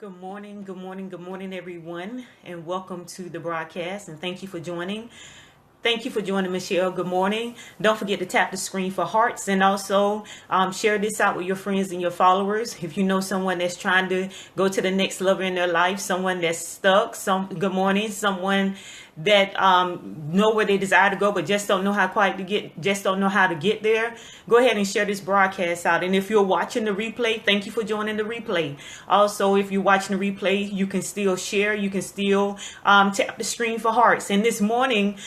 Good morning, good morning, good morning, everyone, and welcome to the broadcast. And thank you for joining. Thank you for joining, Michelle. Good morning. Don't forget to tap the screen for hearts and also share this out with your friends and your followers. If you know someone that's trying to go to the next level in their life, someone that's stuck, good morning, someone that know where they desire to go but just don't know how to get there, go ahead and share this broadcast out. And if you're watching the replay, thank you for joining the replay. Also, if you're watching the replay, you can still share, you can still tap the screen for hearts. And this morning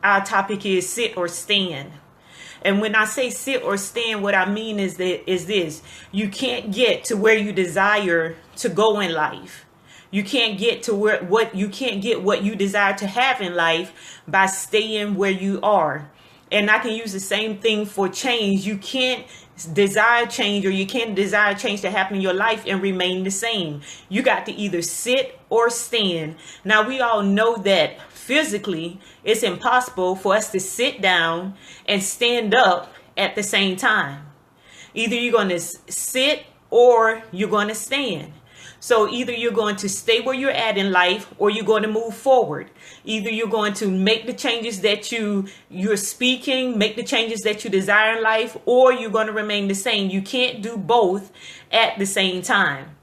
our topic is sit or stand. And when I say sit or stand, what I mean is this: you can't get to where you desire to go in life. You can't get to what you desire to have in life by staying where you are. And I can use the same thing for change. You can't desire change, or you can't desire change to happen in your life and remain the same. You got to either sit or stand. Now, we all know that physically it's impossible for us to sit down and stand up at the same time. Either you're going to sit or you're going to stand. So either you're going to stay where you're at in life or you're going to move forward. Either you're going to make the changes that you're speaking, make the changes that you desire in life, or you're going to remain the same. You can't do both at the same time.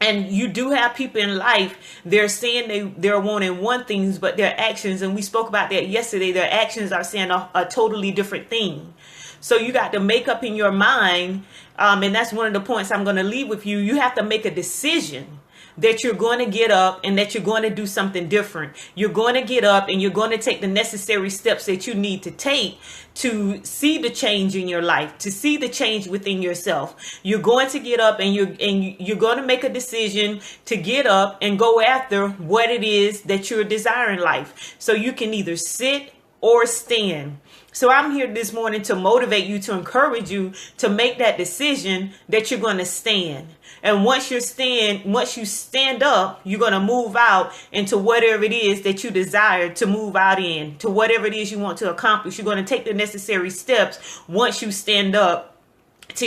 And you do have people in life, they're saying they're wanting one thing, but their actions, and we spoke about that yesterday, their actions are saying a totally different thing. So you got to make up in your mind, and that's one of the points I'm going to leave with you. You have to make a decision that you're going to get up and that you're going to do something different. You're going to get up and you're going to take the necessary steps that you need to take to see the change in your life, to see the change within yourself. You're going to get up and you're going to make a decision to get up and go after what it is that you're desiring in life. So you can either sit or stand. So I'm here this morning to motivate you, to encourage you to make that decision that you're going to stand. And once you stand up, you're going to move out into whatever it is that you desire to move out in, to whatever it is you want to accomplish. You're going to take the necessary steps once you stand up to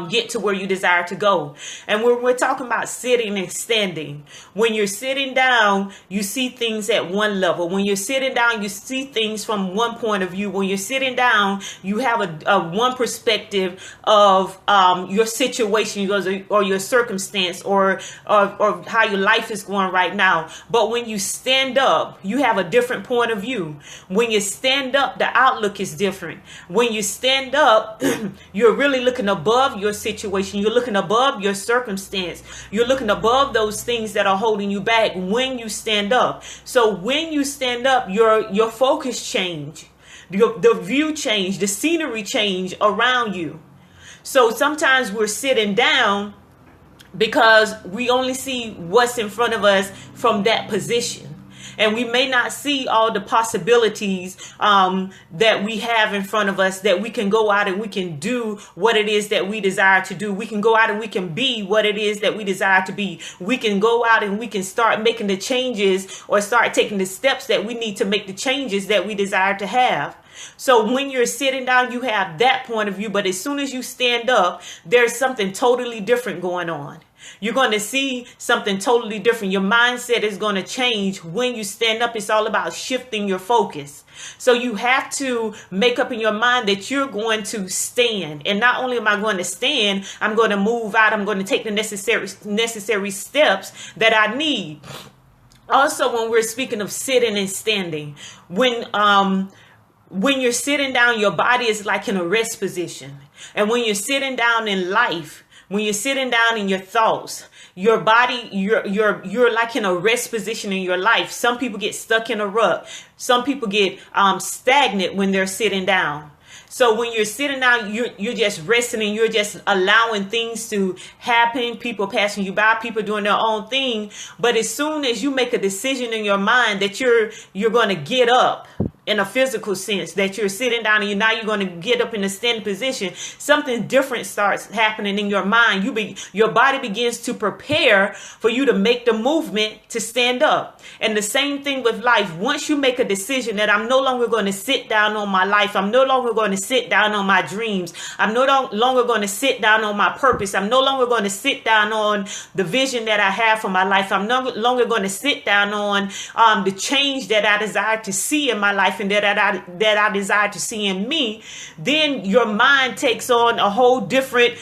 get to where you desire to go. And we're talking about sitting and standing. When you're sitting down, you see things at one level. When you're sitting down, you see things from one point of view. When you're sitting down, you have a one perspective of your situation or your circumstance or how your life is going right now. But when you stand up, you have a different point of view. When you stand up, the outlook is different. When you stand up, you're really looking above your situation. You're looking above your circumstance. You're looking above those things that are holding you back when you stand up. So when you stand up, your focus change, the view change, the scenery change around you. So sometimes we're sitting down because we only see what's in front of us from that position. And we may not see all the possibilities that we have in front of us, that we can go out and we can do what it is that we desire to do. We can go out and we can be what it is that we desire to be. We can go out and we can start making the changes or start taking the steps that we need to make the changes that we desire to have. So when you're sitting down, you have that point of view. But as soon as you stand up, there's something totally different going on. You're going to see something totally different. Your mindset is going to change when you stand up. It's all about shifting your focus. So you have to make up in your mind that you're going to stand. And not only am I going to stand, I'm going to move out. I'm going to take the necessary steps that I need. Also, when we're speaking of sitting and standing, when you're sitting down, your body is like in a rest position. And when you're sitting down in life, when you're sitting down in your thoughts, your body, you're like in a rest position in your life. Some people get stuck in a rut. Some people get stagnant when they're sitting down. So when you're sitting down, you're just resting and you're just allowing things to happen. People passing you by, people doing their own thing. But as soon as you make a decision in your mind that you're going to get up in a physical sense, that you're sitting down and you're going to get up in a standing position, something different starts happening in your mind. Your body begins to prepare for you to make the movement to stand up. And the same thing with life. Once you make a decision that I'm no longer going to sit down on my life, I'm no longer going to sit down on my dreams, I'm no longer going to sit down on my purpose, I'm no longer going to sit down on the vision that I have for my life, I'm no longer going to sit down on the change that I desire to see in my life and that I desire to see in me, then your mind takes on a whole different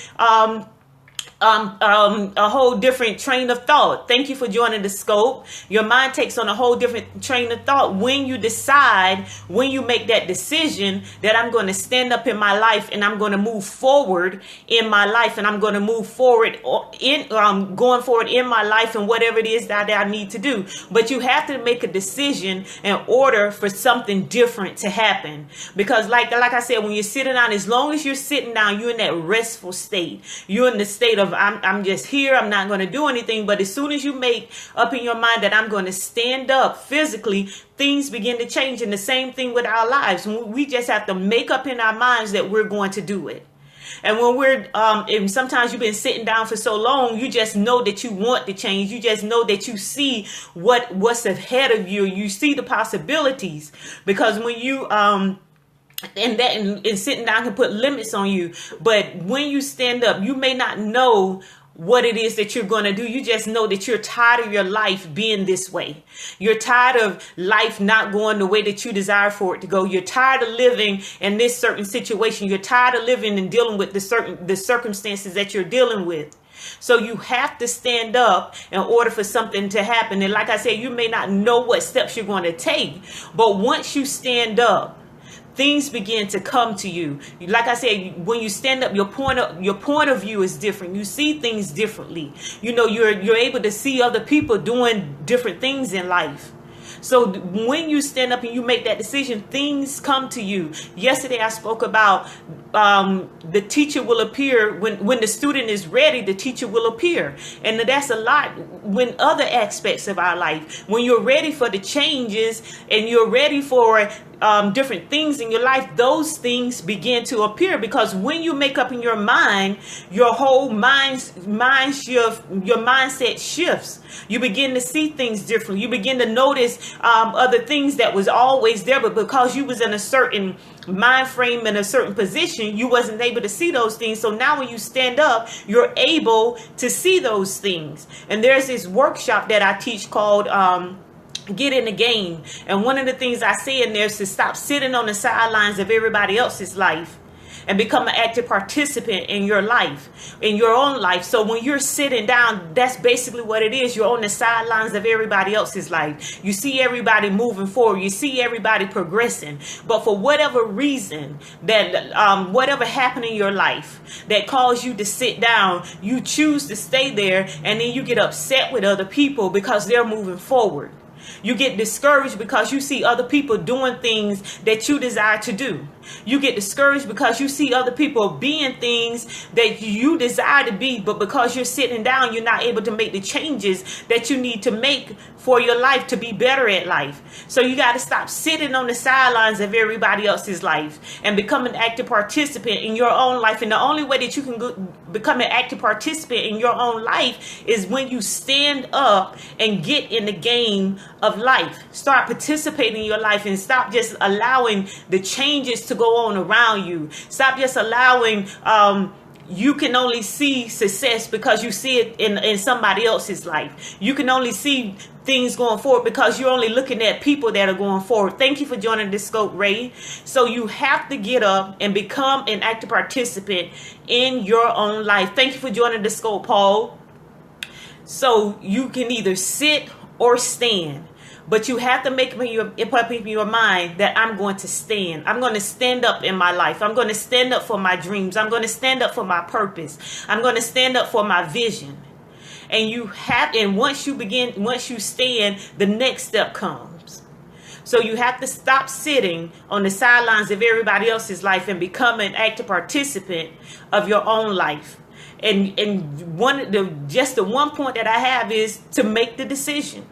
a whole different train of thought. Thank you for joining the scope. Your mind takes on a whole different train of thought when you decide, when you make that decision that I'm going to stand up in my life and I'm going to move forward in my life, and I'm going to move forward going forward in my life and whatever it is that I need to do. But you have to make a decision in order for something different to happen. Because like I said, when you're sitting down, as long as you're sitting down, you're in that restful state. You're in the state of I'm just here, I'm not going to do anything. But as soon as you make up in your mind that I'm going to stand up physically, things begin to change. And the same thing with our lives. We just have to make up in our minds that we're going to do it. And when we're and sometimes you've been sitting down for so long, you just know that you want to change. You just know that you see what's ahead of you. You see the possibilities, because when you and sitting down can put limits on you. But when you stand up, you may not know what it is that you're going to do. You just know that you're tired of your life being this way. You're tired of life not going the way that you desire for it to go. You're tired of living in this certain situation. You're tired of living and dealing with the circumstances that you're dealing with. So you have to stand up in order for something to happen. And like I said, you may not know what steps you're going to take, but once you stand up, things begin to come to you. Like I said, when you stand up, your point of view is different. You see things differently. You know, you're able to see other people doing different things in life. So when you stand up and you make that decision, things come to you. Yesterday I spoke about the teacher will appear when the student is ready. The teacher will appear, and that's a lot when other aspects of our life. When you're ready for the changes and you're ready for different things in your life, those things begin to appear. Because when you make up in your mind, your whole mindset shifts. You begin to see things differently. You begin to notice other things that was always there, but because you was in a certain mind frame in a certain position, you wasn't able to see those things. So now when you stand up, you're able to see those things. And there's this workshop that I teach called Get in the Game. And one of the things I say in there is to stop sitting on the sidelines of everybody else's life and become an active participant in your life, in your own life. So when you're sitting down, that's basically what it is. You're on the sidelines of everybody else's life. You see everybody moving forward. You see everybody progressing. But for whatever reason, that whatever happened in your life that caused you to sit down, you choose to stay there, and then you get upset with other people because they're moving forward. You get discouraged because you see other people doing things that you desire to do. You get discouraged because you see other people being things that you desire to be, but because you're sitting down, you're not able to make the changes that you need to make for your life to be better at life. So you got to stop sitting on the sidelines of everybody else's life and become an active participant in your own life. And the only way that you can become an active participant in your own life is when you stand up and get in the game of life. Start participating in your life and stop just allowing the changes to go on around you. Stop just allowing you can only see success because you see it in somebody else's life. You can only see things going forward because you're only looking at people that are going forward. Thank you for joining this scope, Ray. So you have to get up and become an active participant in your own life. Thank you for joining the scope, Paul. So you can either sit or stand. But you have to make up in your mind that I'm going to stand. I'm going to stand up in my life. I'm going to stand up for my dreams. I'm going to stand up for my purpose. I'm going to stand up for my vision. And once you stand, the next step comes. So you have to stop sitting on the sidelines of everybody else's life and become an active participant of your own life. And the one point that I have is to make the decision.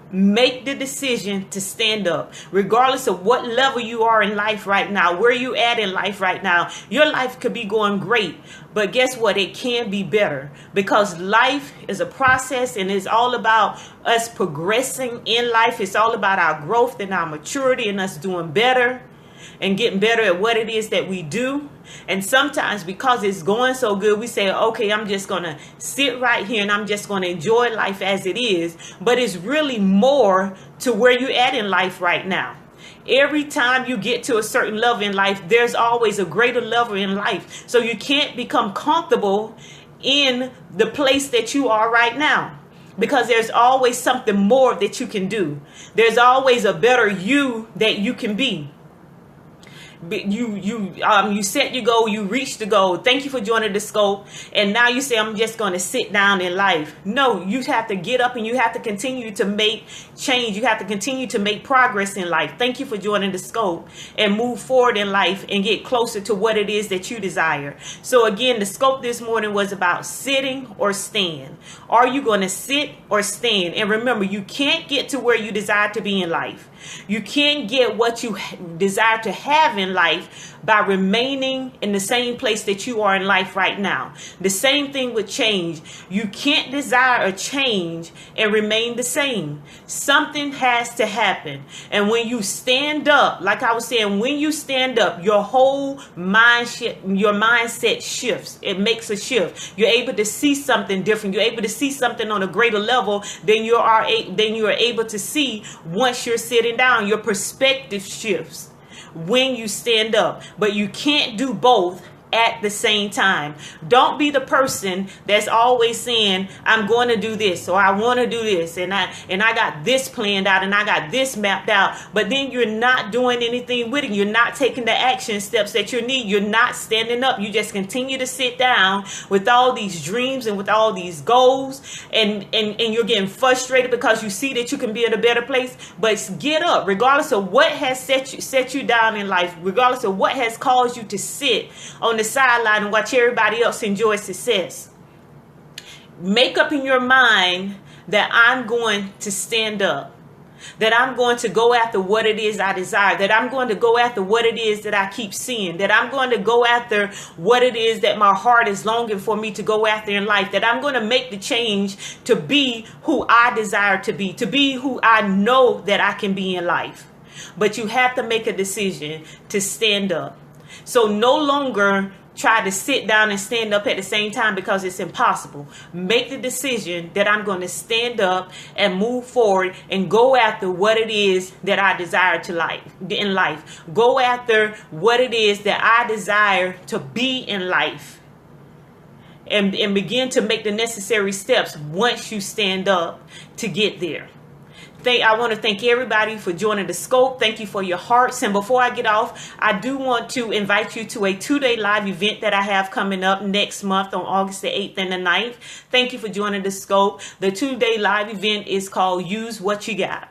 Make the decision to stand up, regardless of what level you are in life right now, where you at in life right now. Your life could be going great, but guess what? It can be better, because life is a process, and it's all about us progressing in life. It's all about our growth and our maturity and us doing better and getting better at what it is that we do. And sometimes, because it's going so good, we say, okay, I'm just going to sit right here and I'm just going to enjoy life as it is. But it's really more to where you're at in life right now. Every time you get to a certain level in life, there's always a greater level in life. So you can't become comfortable in the place that you are right now, because there's always something more that you can do. There's always a better you that you can be. You set your goal, you reach the goal. Thank you for joining the scope. And now you say, I'm just going to sit down in life. No, you have to get up and you have to continue to make change. You have to continue to make progress in life. Thank you for joining the scope, and move forward in life and get closer to what it is that you desire. So again, the scope this morning was about sitting or stand. Are you going to sit or stand? And remember, you can't get to where you desire to be in life. You can't get what you desire to have in life by remaining in the same place that you are in life right now. The same thing with change. You can't desire a change and remain the same. Something has to happen. And when you stand up, like I was saying, when you stand up, your whole mindset shifts. It makes a shift. You're able to see something different. You're able to see something on a greater level than you are able to see once you're sitting down. Your perspective shifts when you stand up, but you can't do both at the same time. Don't be the person that's always saying, I'm going to do this, or I want to do this, and I got this planned out, and I got this mapped out, but then you're not doing anything with it. You're not taking the action steps that you need. You're not standing up. You just continue to sit down with all these dreams and with all these goals, and you're getting frustrated because you see that you can be in a better place. But get up, regardless of what has set you down in life, regardless of what has caused you to sit on the sideline and watch everybody else enjoy success. Make up in your mind that I'm going to stand up, that I'm going to go after what it is I desire, that I'm going to go after what it is that I keep seeing, that I'm going to go after what it is that my heart is longing for me to go after in life, that I'm going to make the change to be who I desire to be who I know that I can be in life. But you have to make a decision to stand up. So no longer try to sit down and stand up at the same time, because it's impossible. Make the decision that I'm going to stand up and move forward and go after what it is that I desire in life. Go after what it is that I desire to be in life. And begin to make the necessary steps once you stand up to get there. I want to thank everybody for joining the scope. Thank you for your hearts. And before I get off, I do want to invite you to a 2-day live event that I have coming up next month on August the 8th and the 9th. Thank you for joining the scope. The 2-day live event is called Use What You Got.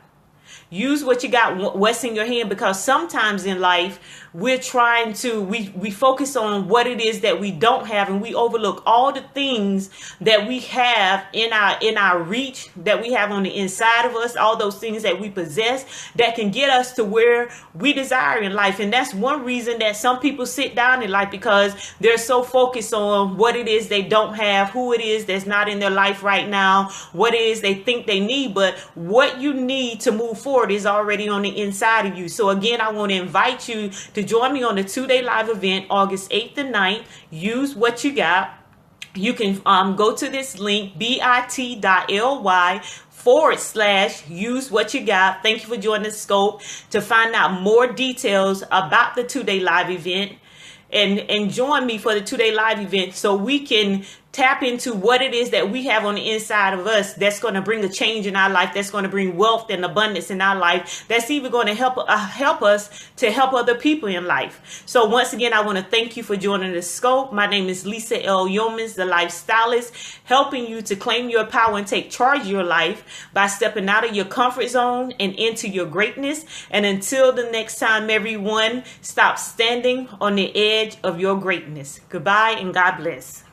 Use what you got, what's in your hand, because sometimes in life we're trying to, we focus on what it is that we don't have, and we overlook all the things that we have in our reach, that we have on the inside of us, all those things that we possess that can get us to where we desire in life. And that's one reason that some people sit down in life, because they're so focused on what it is they don't have, who it is that's not in their life right now, what it is they think they need. But what you need to move forward is already on the inside of you. So again, I want to invite you to join me on the 2-day live event, August 8th and 9th. Use what you got. You can go to this link, bit.ly/use what you got. Thank you for joining the scope to find out more details about the 2-day live event, and join me for the 2-day live event so we can tap into what it is that we have on the inside of us that's going to bring a change in our life, that's going to bring wealth and abundance in our life, that's even going to help us to help other people in life. So once again, I want to thank you for joining the scope. My name is Lisa L. Yeomans, the lifestylist, helping you to claim your power and take charge of your life by stepping out of your comfort zone and into your greatness. And until the next time, everyone, stop standing on the edge of your greatness. Goodbye and God bless.